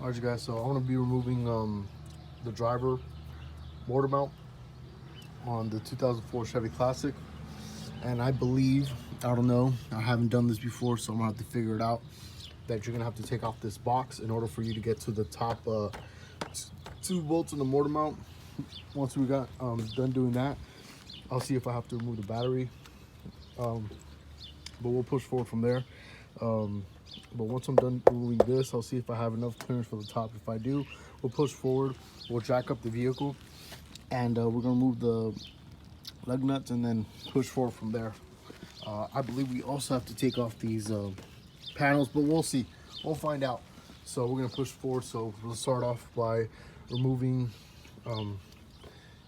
Alright, you guys, so I'm going to be removing the driver motor mount on the 2004 Chevy Classic. And I believe, I don't know, I haven't done this before, so I'm going to have to figure it out, that you're going to have to take off this box in order for you to get to the top 2 bolts in the motor mount. Once we got done doing that, I'll see if I have to remove the battery. But we'll push forward from there. But once I'm done removing this, I'll see if I have enough clearance for the top. If I do, we'll push forward, we'll jack up the vehicle, and we're gonna remove the lug nuts and then push forward from there. I believe we also have to take off these panels, but we'll see, we'll find out. So we're gonna push forward. So we'll start off by removing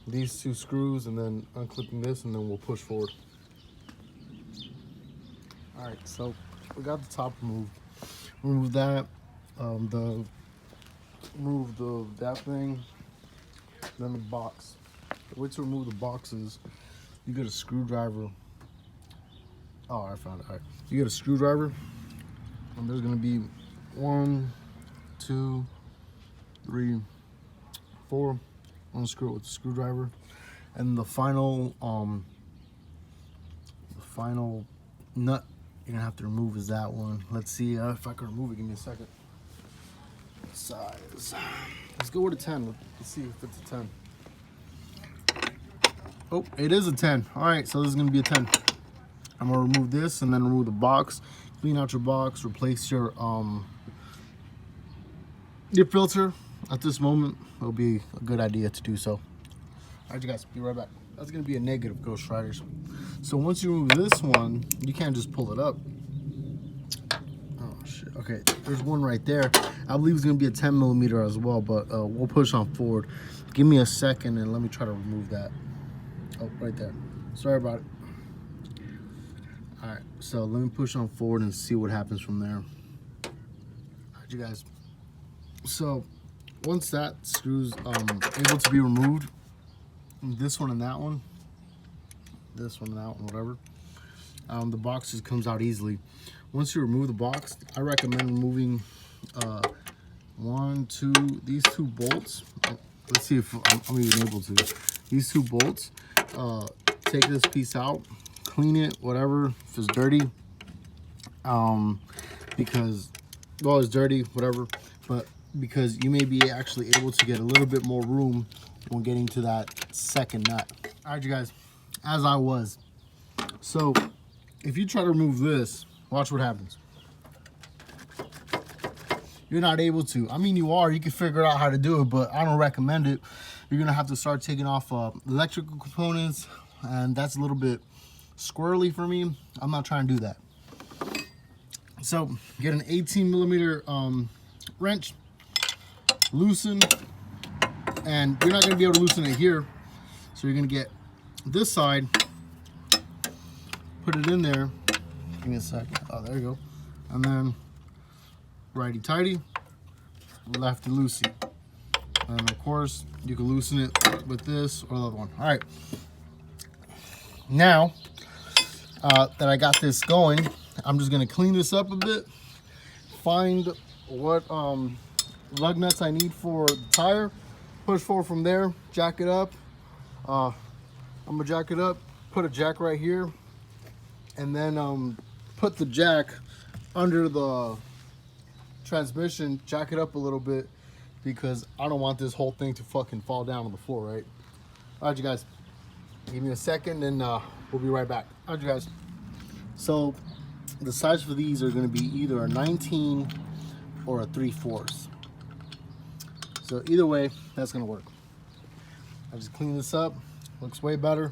these 2 screws and then unclipping this, and then we'll push forward. All right, so we got the top removed. Remove that, that thing, then the box. The way to remove the box is you get a screwdriver. Oh, I found it. All right, you get a screwdriver, and there's gonna be 1, 2, 3, 4. Unscrew it with the screwdriver, and the final nut you're gonna have to remove is that one. Let's see if I can remove it. Give me a second. Size. Let's go with a 10. Let's see if it's a 10. Oh, it is a 10. All right, so this is gonna be a 10. I'm gonna remove this and then remove the box. Clean out your box. Replace your filter. At this moment, it'll be a good idea to do so. All right, you guys, be right back. That's gonna be a negative, Ghost Riders. So once you remove this one, you can't just pull it up. Oh shit, okay, there's one right there. I believe it's gonna be a 10 millimeter as well, but we'll push on forward. Give me a second and let me try to remove that. Oh, right there. Sorry about it. All right, so let me push on forward and see what happens from there. All right, you guys. So once that screw's able to be removed, this one and that one, whatever, the box just comes out easily. Once you remove the box, I recommend removing these 2 bolts. Let's see if I'm even able to. These 2 bolts, take this piece out, clean it, whatever, if it's dirty, because, well, it's dirty, whatever, but because you may be actually able to get a little bit more room when getting to that second nut. All right, you guys, as I was. So if you try to remove this, watch what happens. You're not able to. I mean, you can figure out how to do it, but I don't recommend it. You're gonna have to start taking off electrical components, and that's a little bit squirrely for me. I'm not trying to do that. So get an 18 millimeter wrench, loosen, and you're not going to be able to loosen it here, so you're going to get this side, put it in there. Give me a second. Oh, there you go. And then righty tighty, lefty loosey, and of course you can loosen it with this or the other one. All right, now that I got this going, I'm just going to clean this up a bit, find what lug nuts I need for the tire, push forward from there, jack it up. I'm gonna jack it up, put a jack right here, and then put the jack under the transmission, jack it up a little bit, because I don't want this whole thing to fucking fall down on the floor, right? All right, you guys, give me a second and we'll be right back. All right, you guys. So the size for these are gonna be either a 19 or a 3/4. So either way, that's gonna work. I just clean this up, looks way better.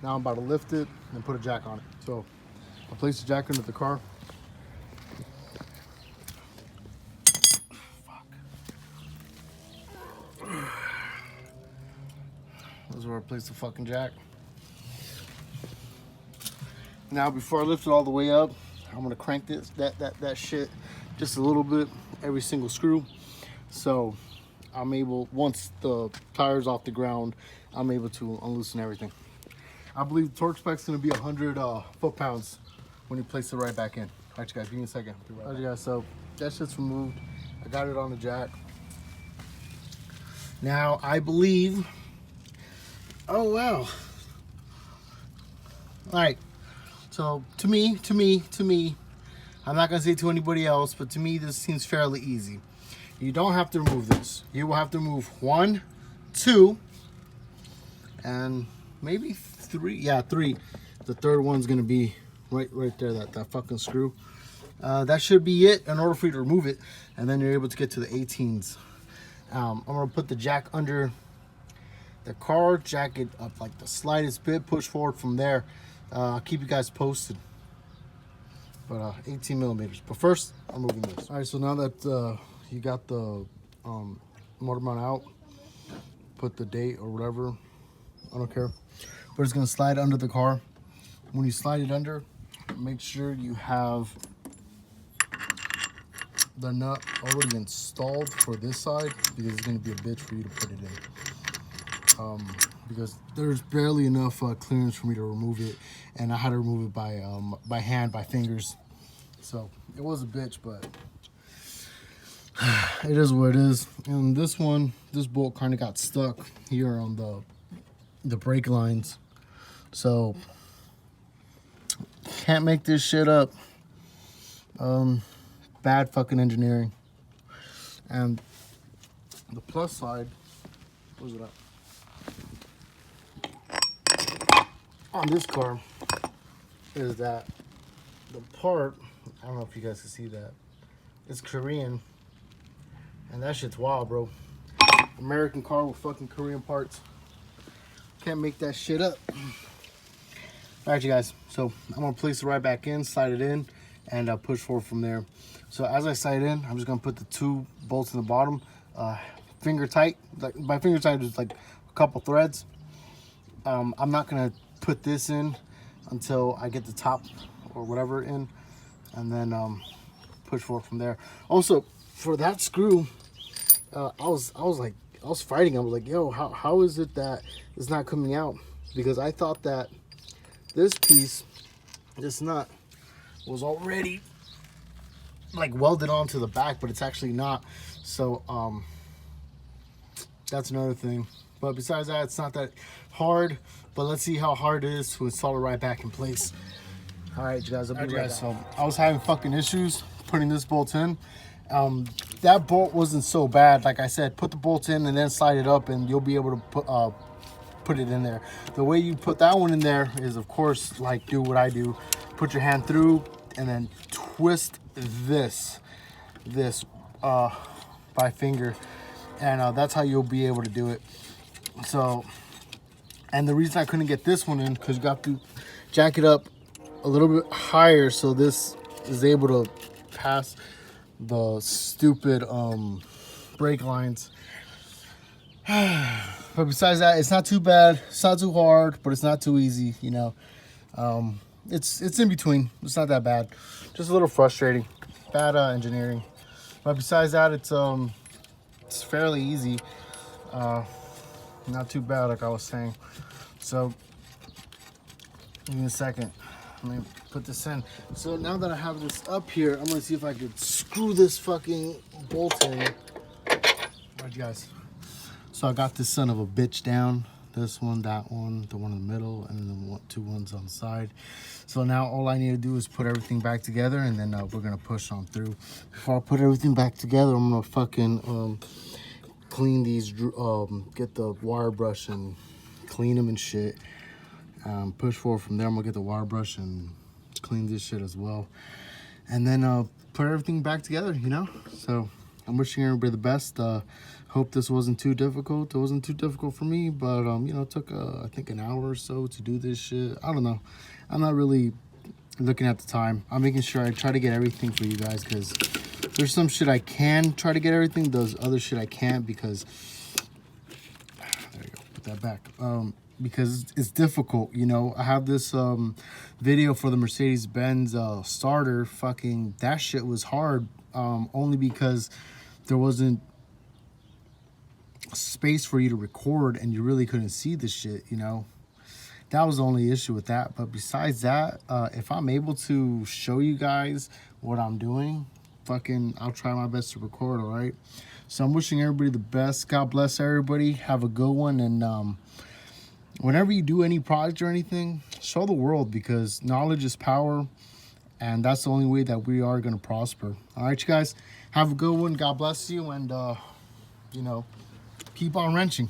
Now I'm about to lift it and put a jack on it. So I'll place the jack into the car. Fuck. This is where I place the fucking jack. Now before I lift it all the way up, I'm gonna crank that shit just a little bit, every single screw. So I'm able, once the tire's off the ground, I'm able to unloosen everything. I believe the torque spec's gonna be 100 foot-pounds when you place it right back in. All right, you guys, give me a second. All right, you guys, so that shit's removed. I got it on the jack. Now I believe, oh wow. All right, so to me, I'm not gonna say to anybody else, but to me this seems fairly easy. You don't have to remove this. You will have to remove 1, 2, and maybe 3. Yeah, 3. The third one's gonna be right there, that fucking screw. That should be it in order for you to remove it, and then you're able to get to the 18s. I'm gonna put the jack under the car, jack it up like the slightest bit, push forward from there. I'll keep you guys posted. But 18 millimeters. But first, I'm moving this. All right, so now that you got the motor mount out, put the date or whatever, I don't care. But it's gonna slide under the car. When you slide it under, make sure you have the nut already installed for this side, because it's going to be a bitch for you to put it in. Because there's barely enough clearance for me to remove it, and I had to remove it by hand, by fingers. So it was a bitch, but it is what it is. And this bolt kind of got stuck here on the brake lines, so can't make this shit up. Bad fucking engineering. And the plus side, where's it at? On this car is that the part, I don't know if you guys can see that, it's Korean, and that shit's wild, bro. American car with fucking Korean parts. Can't make that shit up. All right, you guys, so I'm gonna place it right back in, slide it in, and push forward from there. So as I slide in, I'm just gonna put the 2 bolts in the bottom, finger tight. Like by finger tight is like a couple threads. I'm not gonna put this in until I get the top or whatever in, and then push forward from there. Also, for that screw, I was fighting. I was like, yo, how is it that it's not coming out? Because I thought that this piece, this nut, was already like welded onto the back, but it's actually not. So that's another thing. But besides that, it's not that hard. But let's see how hard it is to install it right back in place. All right, you guys, I'll be right back. So I was having fucking issues putting this bolt in. That bolt wasn't so bad. Like I said, put the bolt in and then slide it up, and you'll be able to put it in there. The way you put that one in there is, of course, like do what I do. Put your hand through and then twist this by finger, and that's how you'll be able to do it. So, and the reason I couldn't get this one in, because you got to jack it up a little bit higher so this is able to pass the stupid brake lines. But besides that, it's not too bad. It's not too hard, but it's not too easy, you know. It's in between. It's not that bad. Just a little frustrating. Bad engineering. But besides that, it's fairly easy. Not too bad, like I was saying. So, give me a second. Let me put this in. So now that I have this up here, I'm gonna see if I could screw this fucking bolt in. Alright, guys. So I got this son of a bitch down. This one, that one, the one in the middle, and then the 2 ones on the side. So now all I need to do is put everything back together, and then we're gonna push on through. Before I put everything back together, I'm gonna fucking clean these, get the wire brush and clean them and shit. Push forward from there. I'm gonna get the wire brush and clean this shit as well, and then put everything back together, you know. So I'm wishing everybody the best. Hope this wasn't too difficult. It wasn't too difficult for me, but you know, it took I think an hour or so to do this shit. I don't know. I'm not really looking at the time. I'm making sure I try to get everything for you guys, because there's some shit I can try to get everything. Those other shit I can't, because there you go. Put that back. Because it's difficult, you know. I have this video for the Mercedes-Benz starter. Fucking that shit was hard, only because there wasn't space for you to record, and you really couldn't see the shit, you know. That was the only issue with that. But besides that, if I'm able to show you guys what I'm doing, I'll try my best to record, all right? So I'm wishing everybody the best. God bless everybody. Have a good one. And whenever you do any project or anything, show the world, because knowledge is power. And that's the only way that we are going to prosper. All right, you guys. Have a good one. God bless you. And, you know, keep on wrenching.